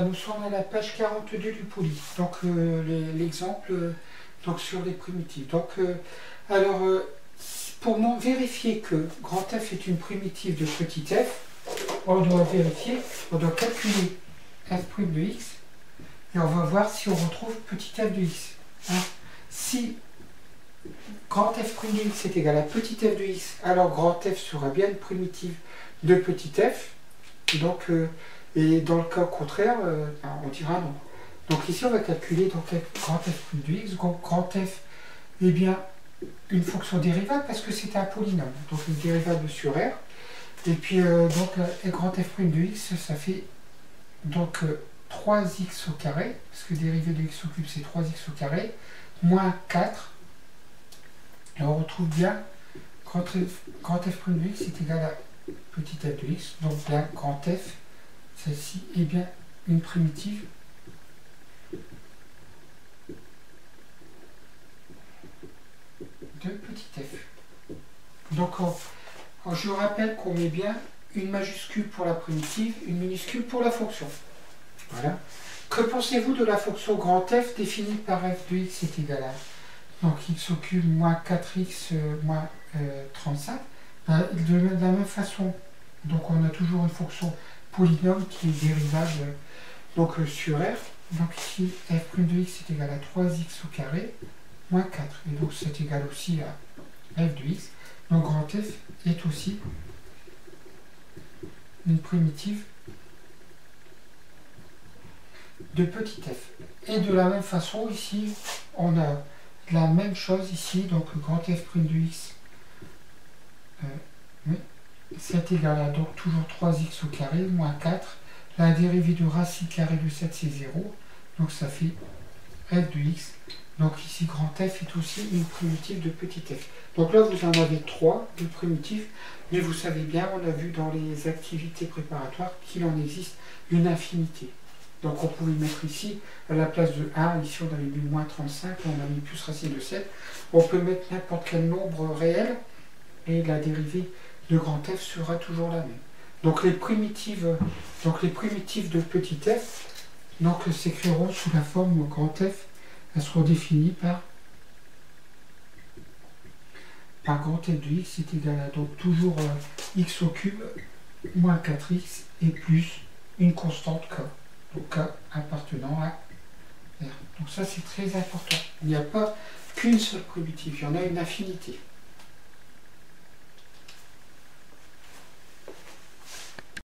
Voilà, nous sommes à la page 42 du poly. Donc l'exemple donc sur les primitives. Donc pour vérifier que grand F est une primitive de petit f, on doit calculer f' de x et on va voir si on retrouve petit f de x. Hein. Si grand f' de x est égal à petit f de x, alors grand f sera bien une primitive de petit f. Donc, et dans le cas contraire, on dira non. Donc ici, on va calculer donc, grand f' de x. Donc grand f, eh bien, une fonction dérivable parce que c'est un polynôme. Donc une dérivable sur R. Et puis, grand f' de x, ça fait donc 3x au carré, parce que dérivée de x au cube, c'est 3x au carré, moins 4. Et on retrouve bien grand f' de x est égal à petit f de x. Donc là, grand f, celle-ci est bien une primitive de petit f. Donc je rappelle qu'on met bien une majuscule pour la primitive, une minuscule pour la fonction. Voilà. Que pensez-vous de la fonction grand f définie par f de x est égal à donc x au cube moins 4x moins 35. De la même façon, donc on a toujours une fonction polynôme qui est dérivable sur R. Donc ici, f' de x est égal à 3x au carré moins 4. Et donc c'est égal aussi à f de x. Donc grand f est aussi une primitive de petit f. Et de la même façon, ici, on a la même chose ici, donc grand f' de x c'est égal à donc toujours 3x au carré moins 4. La dérivée de racine carrée de 7 c'est 0. Donc ça fait f de x. Donc ici grand f est aussi une primitive de petit f. Donc là vous en avez 3 de primitives. Mais vous savez bien, on a vu dans les activités préparatoires qu'il en existe une infinité. Donc on pouvait mettre ici, à la place de 1, ici on avait mis moins 35, on a mis plus racine de 7. On peut mettre n'importe quel nombre réel et la dérivée de grand f sera toujours la même. Donc les primitives de petit f s'écriront sous la forme grand f. Elles seront définies par grand f de x est égal à donc toujours x au cube moins 4x et plus une constante k. Donc k appartenant à R. Donc ça c'est très important. Il n'y a pas qu'une seule primitive, il y en a une infinité.